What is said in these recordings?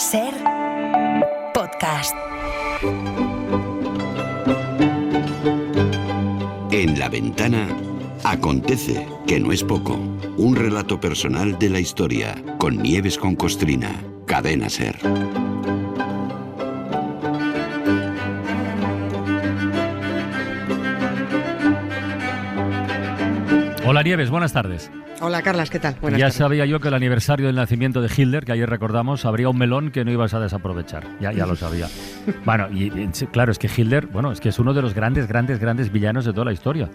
Ser podcast. En La Ventana acontece, que no es poco, un relato personal de la historia, con Nieves con Costrina, Cadena Ser. Hola Nieves, buenas tardes. Hola Carlas, ¿qué tal? Buenas ya tardes. sabía yo que el aniversario del nacimiento de Hitler, que ayer recordamos, habría un melón que no ibas a desaprovechar. Ya lo sabía. Bueno, y claro, es que Hitler, es que es uno de los grandes villanos de toda la historia.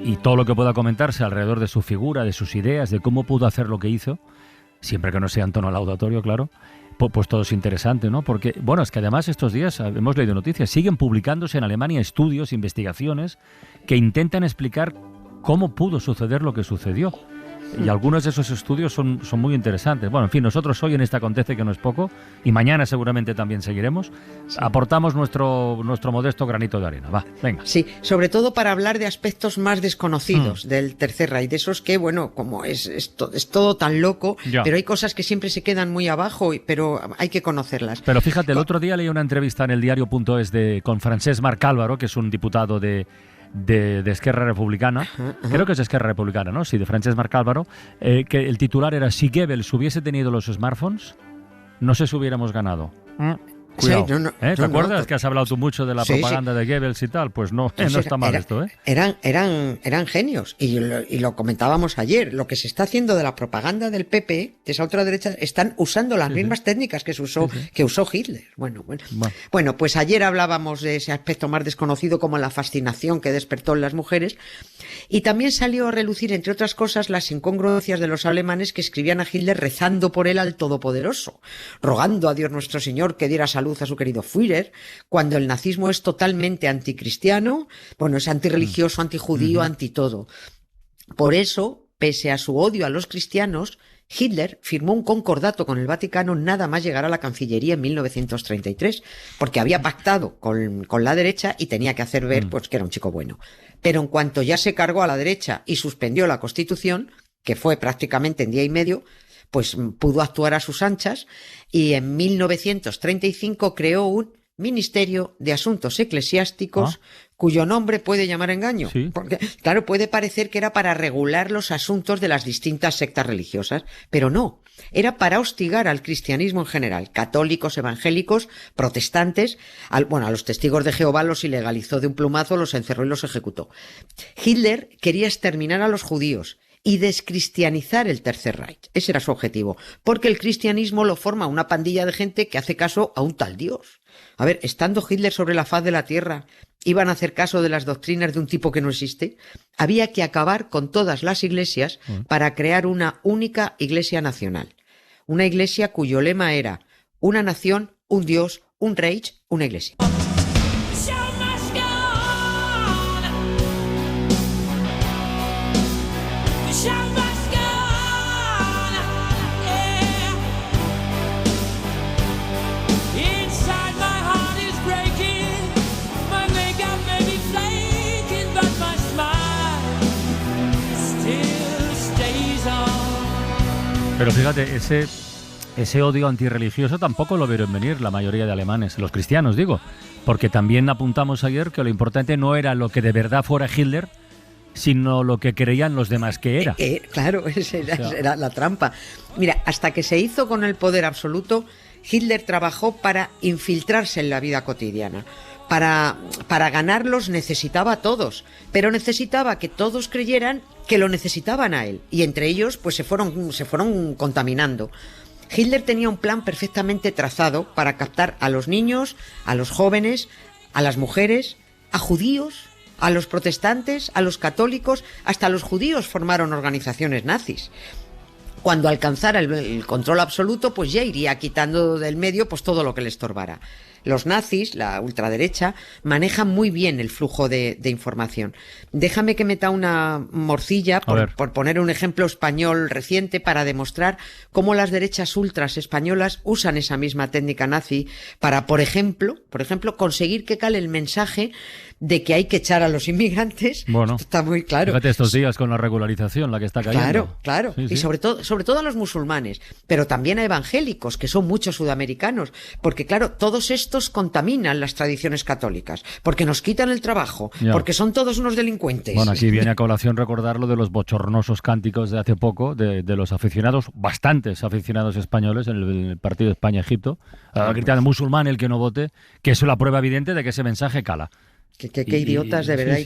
Y todo lo que pueda comentarse alrededor de su figura, de sus ideas, de cómo pudo hacer lo que hizo, siempre que no sea en tono laudatorio, claro, pues todo es interesante, ¿no? Porque, es que además estos días hemos leído noticias, siguen publicándose en Alemania estudios, investigaciones que intentan explicar cómo pudo suceder lo que sucedió. Y algunos de esos estudios son muy interesantes. Bueno, en fin, nosotros hoy en este Acontece, que no es poco, y mañana seguramente también seguiremos, aportamos nuestro modesto granito de arena. Va, venga. Sí, sobre todo para hablar de aspectos más desconocidos del Tercer Reich, de esos que, como es todo tan loco, pero hay cosas que siempre se quedan muy abajo, pero hay que conocerlas. Pero fíjate, el otro día leí una entrevista en el diario.es con Francesc Marc Álvaro, que es un diputado de Esquerra Republicana, creo que es Esquerra Republicana, ¿no? Sí, de Francesc Marc Álvaro, que el titular era: si Goebbels hubiese tenido los smartphones, no sé si hubiéramos ganado. Cuidado. Sí, ¿te acuerdas que has hablado tú mucho de la propaganda de Goebbels y tal? Pues no está mal esto, ¿eh? Eran genios, y lo comentábamos ayer. Lo que se está haciendo de la propaganda del PP, de esa otra derecha, están usando las mismas técnicas que usó Hitler. Bueno, pues ayer hablábamos de ese aspecto más desconocido, como la fascinación que despertó en las mujeres, y también salió a relucir, entre otras cosas, las incongruencias de los alemanes que escribían a Hitler rezando por él al Todopoderoso, rogando a Dios nuestro Señor que diera salud a su querido Führer, cuando el nazismo es totalmente anticristiano, es antirreligioso, antijudío, antitodo. Por eso, pese a su odio a los cristianos, Hitler firmó un concordato con el Vaticano nada más llegar a la Cancillería en 1933, porque había pactado con la derecha y tenía que hacer ver que era un chico bueno. Pero en cuanto ya se cargó a la derecha y suspendió la Constitución, que fue prácticamente en día y medio, pues pudo actuar a sus anchas, y en 1935 creó un Ministerio de Asuntos Eclesiásticos, cuyo nombre puede llamar engaño. ¿Sí? Porque, claro, puede parecer que era para regular los asuntos de las distintas sectas religiosas, pero no. Era para hostigar al cristianismo en general, católicos, evangélicos, protestantes. A los testigos de Jehová los ilegalizó de un plumazo, los encerró y los ejecutó. Hitler quería exterminar a los judíos y descristianizar el Tercer Reich. Ese era su objetivo, porque el cristianismo lo forma una pandilla de gente que hace caso a un tal Dios. A ver, estando Hitler sobre la faz de la tierra, ¿iban a hacer caso de las doctrinas de un tipo que no existe? Había que acabar con todas las iglesias para crear una única iglesia nacional. Una iglesia cuyo lema era: una nación, un Dios, un Reich, una iglesia. Pero fíjate, ese odio antirreligioso tampoco lo vieron venir la mayoría de alemanes, los cristianos digo, porque también apuntamos ayer que lo importante no era lo que de verdad fuera Hitler, sino lo que creían los demás que era. Claro, esa era la trampa. Mira, hasta que se hizo con el poder absoluto, Hitler trabajó para infiltrarse en la vida cotidiana. Para ganarlos necesitaba a todos, pero necesitaba que todos creyeran que lo necesitaban a él, y entre ellos pues se fueron contaminando. Hitler tenía un plan perfectamente trazado para captar a los niños, a los jóvenes, a las mujeres, a judíos, a los protestantes, a los católicos. Hasta los judíos formaron organizaciones nazis. Cuando alcanzara el control absoluto, pues ya iría quitando del medio todo lo que le estorbara. Los nazis, la ultraderecha, manejan muy bien el flujo de información. Déjame que meta una morcilla, por poner un ejemplo español reciente, para demostrar cómo las derechas ultras españolas usan esa misma técnica nazi para, por ejemplo, conseguir que cale el mensaje de que hay que echar a los inmigrantes. Bueno, está muy claro. Fíjate estos días con la regularización, la que está cayendo. Claro. Sí, sí. Y sobre todo a los musulmanes, pero también a evangélicos, que son muchos sudamericanos, porque claro, todos estos contaminan las tradiciones católicas, porque nos quitan el trabajo, porque son todos unos delincuentes. Bueno, aquí viene a colación recordar lo de los bochornosos cánticos de hace poco, de los aficionados, bastantes aficionados españoles en el partido España-Egipto, gritando musulmán el que no vote, que es la prueba evidente de que ese mensaje cala. Qué idiotas, de verdad.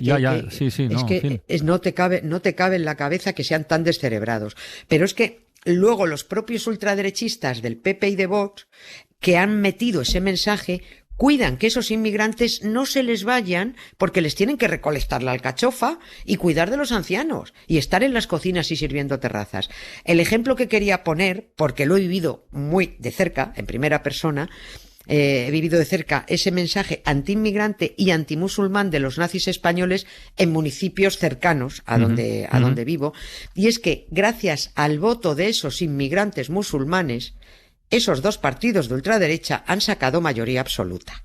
No te cabe en la cabeza que sean tan descerebrados. Pero es que luego los propios ultraderechistas del PP y de Vox, que han metido ese mensaje, cuidan que esos inmigrantes no se les vayan porque les tienen que recolectar la alcachofa y cuidar de los ancianos y estar en las cocinas y sirviendo terrazas. El ejemplo que quería poner, porque lo he vivido muy de cerca, en primera persona, he vivido de cerca ese mensaje antiinmigrante y antimusulmán de los nazis españoles en municipios cercanos a donde vivo, y es que gracias al voto de esos inmigrantes musulmanes, esos dos partidos de ultraderecha han sacado mayoría absoluta.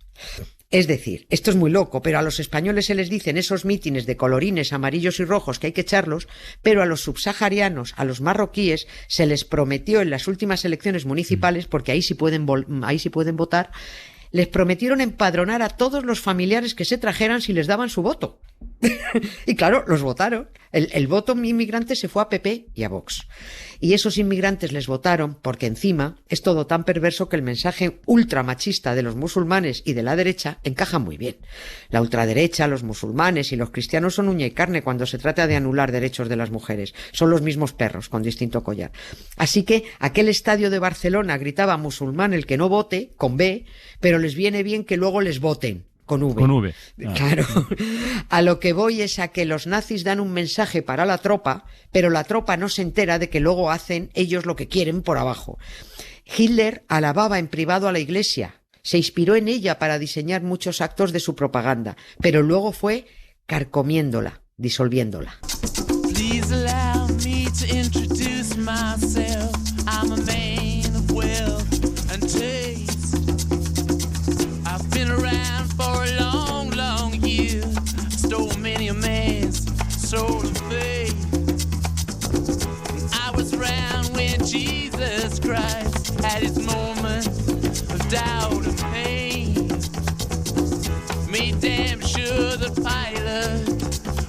Es decir, esto es muy loco, pero a los españoles se les dicen esos mítines de colorines amarillos y rojos que hay que echarlos, pero a los subsaharianos, a los marroquíes, se les prometió en las últimas elecciones municipales, porque ahí sí pueden votar, les prometieron empadronar a todos los familiares que se trajeran si les daban su voto. Y claro, los votaron. El voto inmigrante se fue a PP y a Vox. Y esos inmigrantes les votaron porque encima es todo tan perverso que el mensaje ultramachista de los musulmanes y de la derecha encaja muy bien. La ultraderecha, los musulmanes y los cristianos son uña y carne cuando se trata de anular derechos de las mujeres. Son los mismos perros con distinto collar. Así que aquel estadio de Barcelona gritaba musulmán el que no vote, con B, pero les viene bien que luego les voten. Con V. Con V. Claro. A lo que voy es a que los nazis dan un mensaje para la tropa, pero la tropa no se entera de que luego hacen ellos lo que quieren por abajo. Hitler alababa en privado a la Iglesia, se inspiró en ella para diseñar muchos actos de su propaganda, pero luego fue carcomiéndola, disolviéndola. Please allow me to introduce myself. I'm a man of wealth and taste. I've been around for a long, long year. Stole many a man's soul of faith. I was around when Jesus Christ had his moment of doubt and pain. Made damn sure the pilot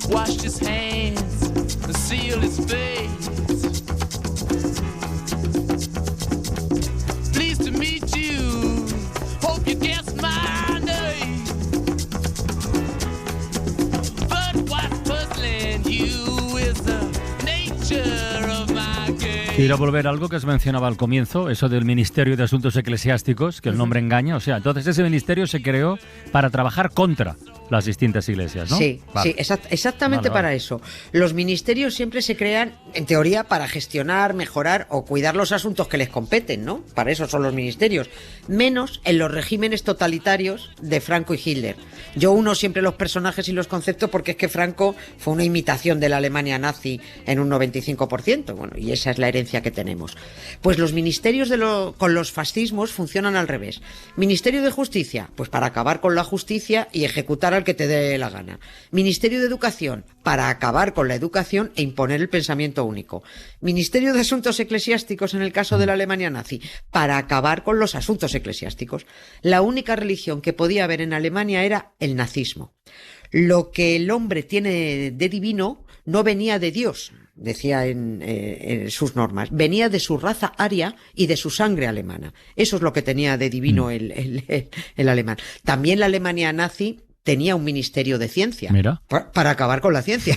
washed his hands and sealed his face. Pleased to meet you. Hope you guessed my name. But what's puzzling you is the nature of my game. Quiero volver a algo que os mencionaba al comienzo, eso del Ministerio de Asuntos Eclesiásticos, que el nombre engaña. O sea, entonces ese ministerio se creó para trabajar contra las distintas iglesias, ¿no? Sí, vale. Sí, exactamente vale, para eso. Los ministerios siempre se crean, en teoría, para gestionar, mejorar o cuidar los asuntos que les competen, ¿no? Para eso son los ministerios. Menos en los regímenes totalitarios de Franco y Hitler. Yo uno siempre los personajes y los conceptos porque es que Franco fue una imitación de la Alemania nazi en un 95%. Bueno, y esa es la herencia que tenemos. Pues los ministerios con los fascismos funcionan al revés. Ministerio de Justicia, pues para acabar con la justicia y ejecutar al que te dé la gana. Ministerio de Educación, para acabar con la educación e imponer el pensamiento único. Ministerio de Asuntos Eclesiásticos, en el caso de la Alemania nazi, para acabar con los asuntos eclesiásticos. La única religión que podía haber en Alemania era el nazismo. Lo que el hombre tiene de divino no venía de Dios, decía en sus normas, venía de su raza aria y de su sangre alemana. Eso es lo que tenía de divino el alemán. También la Alemania nazi tenía un ministerio de ciencia. Mira. Para acabar con la ciencia.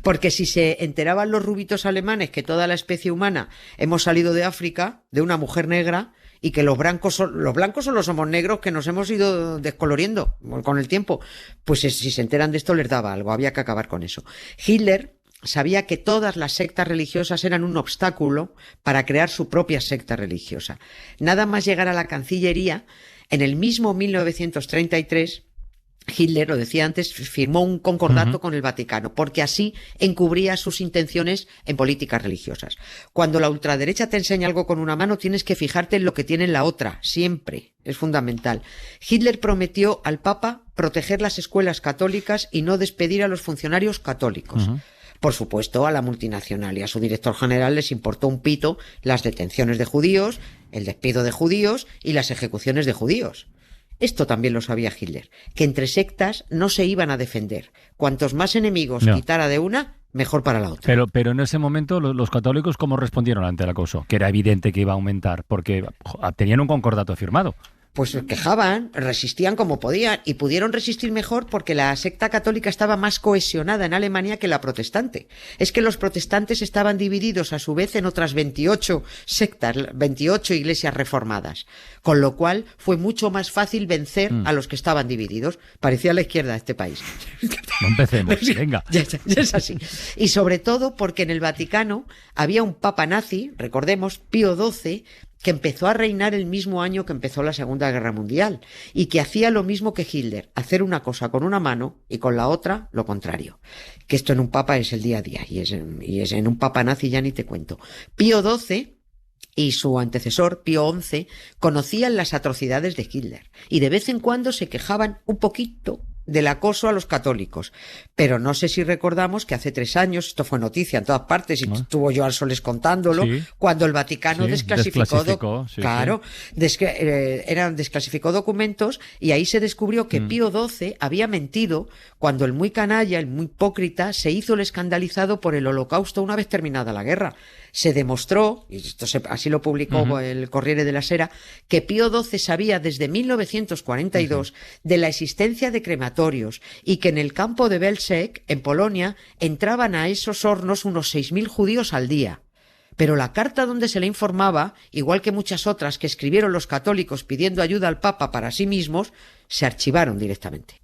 Porque si se enteraban los rubitos alemanes que toda la especie humana hemos salido de África, de una mujer negra, y que los blancos solo somos negros que nos hemos ido descoloriendo con el tiempo, pues si se enteran de esto les daba algo, había que acabar con eso. Hitler sabía que todas las sectas religiosas eran un obstáculo para crear su propia secta religiosa. Nada más llegar a la Cancillería, en el mismo 1933, Hitler, lo decía antes, firmó un concordato con el Vaticano, porque así encubría sus intenciones en políticas religiosas. Cuando la ultraderecha te enseña algo con una mano, tienes que fijarte en lo que tiene en la otra, siempre. Es fundamental. Hitler prometió al Papa proteger las escuelas católicas y no despedir a los funcionarios católicos. Por supuesto, a la multinacional y a su director general les importó un pito las detenciones de judíos, el despido de judíos y las ejecuciones de judíos. Esto también lo sabía Hitler, que entre sectas no se iban a defender. Cuantos más enemigos quitara de una, mejor para la otra. Pero en ese momento los católicos, ¿cómo respondieron ante el acoso? Que era evidente que iba a aumentar, porque tenían un concordato firmado. Pues se quejaban, resistían como podían y pudieron resistir mejor porque la secta católica estaba más cohesionada en Alemania que la protestante. Es que los protestantes estaban divididos a su vez en otras 28 sectas, 28 iglesias reformadas, con lo cual fue mucho más fácil vencer a los que estaban divididos. Parecía la izquierda de este país. No empecemos, venga. Ya es así. Y sobre todo porque en el Vaticano había un papa nazi, recordemos, Pío XII, que empezó a reinar el mismo año que empezó la Segunda Guerra Mundial y que hacía lo mismo que Hitler, hacer una cosa con una mano y con la otra lo contrario. Que esto en un papa es el día a día y es en un papa nazi ya ni te cuento. Pío XII y su antecesor, Pío XI, conocían las atrocidades de Hitler y de vez en cuando se quejaban un poquito del acoso a los católicos. Pero no sé si recordamos que hace 3 años, esto fue noticia en todas partes y estuvo Joan Soles contándolo, cuando el Vaticano desclasificó documentos y ahí se descubrió que Pío XII había mentido cuando el muy canalla, el muy hipócrita, se hizo el escandalizado por el Holocausto una vez terminada la guerra. Se demostró, y esto así lo publicó el Corriere della Sera, que Pío XII sabía desde 1942 de la existencia de crematorios y que en el campo de Belzec, en Polonia, entraban a esos hornos unos 6.000 judíos al día. Pero la carta donde se le informaba, igual que muchas otras que escribieron los católicos pidiendo ayuda al Papa para sí mismos, se archivaron directamente.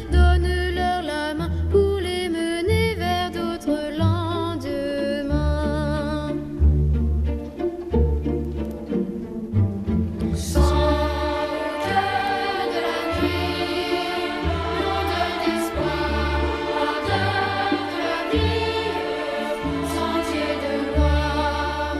Donne-leur la main pour les mener vers d'autres lendemains. Sans le cœur de la nuit, l'odeur d'espoir, l'odeur de la vie, sentier de gloire.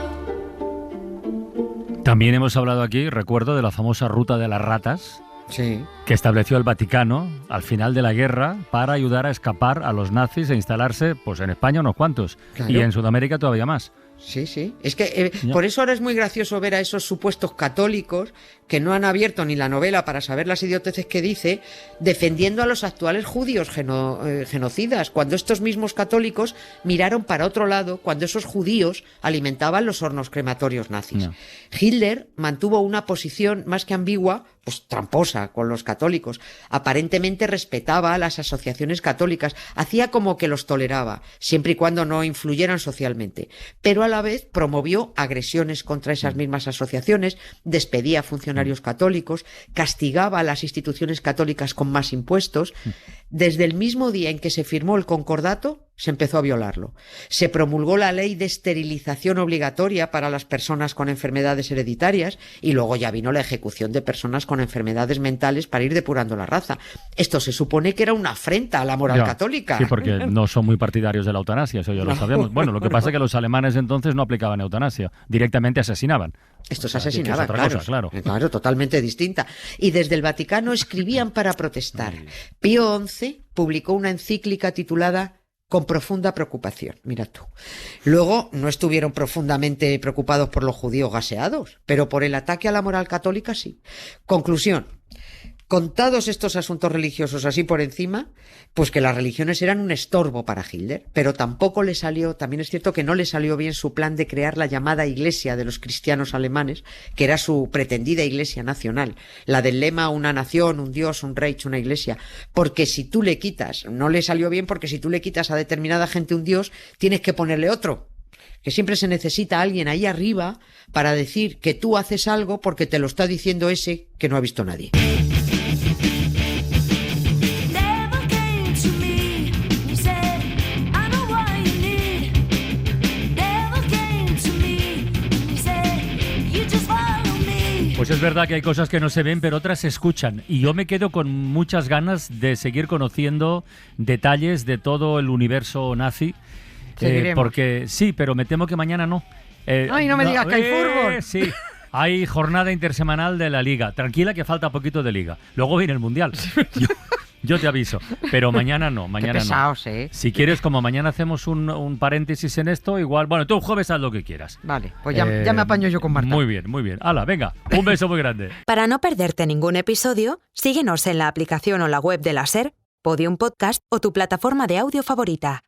También hemos hablado aquí, recuerdo, de la famosa ruta de las ratas. Sí. Que estableció el Vaticano al final de la guerra para ayudar a escapar a los nazis e instalarse pues en España unos cuantos. Claro. Y en Sudamérica todavía más. Sí, sí. Es que por eso ahora es muy gracioso ver a esos supuestos católicos que no han abierto ni la novela para saber las idioteces que dice, defendiendo a los actuales judíos genocidas, cuando estos mismos católicos miraron para otro lado cuando esos judíos alimentaban los hornos crematorios nazis. No. Hitler mantuvo una posición más que ambigua, pues tramposa con los católicos. Aparentemente respetaba a las asociaciones católicas, hacía como que los toleraba, siempre y cuando no influyeran socialmente. Pero a la vez promovió agresiones contra esas mismas asociaciones, despedía a funcionarios católicos, castigaba a las instituciones católicas con más impuestos. Desde el mismo día en que se firmó el concordato, se empezó a violarlo. Se promulgó la ley de esterilización obligatoria para las personas con enfermedades hereditarias y luego ya vino la ejecución de personas con enfermedades mentales para ir depurando la raza. Esto se supone que era una afrenta a la moral católica. Sí, porque no son muy partidarios de la eutanasia, eso ya lo sabemos. Bueno, lo que pasa es que los alemanes entonces no aplicaban eutanasia, directamente asesinaban. Estos asesinaban, claro, totalmente distinta. Y desde el Vaticano escribían para protestar. Pío XI publicó una encíclica titulada Con profunda preocupación, mira tú. Luego no estuvieron profundamente preocupados por los judíos gaseados, pero por el ataque a la moral católica sí. Conclusión. Contados estos asuntos religiosos así por encima, pues que las religiones eran un estorbo para Hitler, pero también es cierto que no le salió bien su plan de crear la llamada Iglesia de los cristianos alemanes, que era su pretendida Iglesia nacional, la del lema una nación, un Dios, un Reich, una Iglesia, porque si tú le quitas, no le salió bien porque si tú le quitas a determinada gente un Dios, tienes que ponerle otro. Que siempre se necesita alguien ahí arriba para decir que tú haces algo porque te lo está diciendo ese que no ha visto nadie. Pues es verdad que hay cosas que no se ven, pero otras se escuchan. Y yo me quedo con muchas ganas de seguir conociendo detalles de todo el universo nazi. Porque sí, pero me temo que mañana no. Ay, no me digas que hay fútbol. Sí. Hay jornada intersemanal de la Liga. Tranquila que falta poquito de Liga. Luego viene el Mundial. Yo te aviso. Pero mañana no. Mañana Qué pesados, ¿eh? Si quieres, como mañana hacemos un paréntesis en esto, igual... Bueno, tú el jueves haz lo que quieras. Vale, pues ya me apaño yo con Marta. Muy bien, muy bien. Hala, venga. Un beso muy grande. Para no perderte ningún episodio, síguenos en la aplicación o la web de la SER, Podium Podcast o tu plataforma de audio favorita.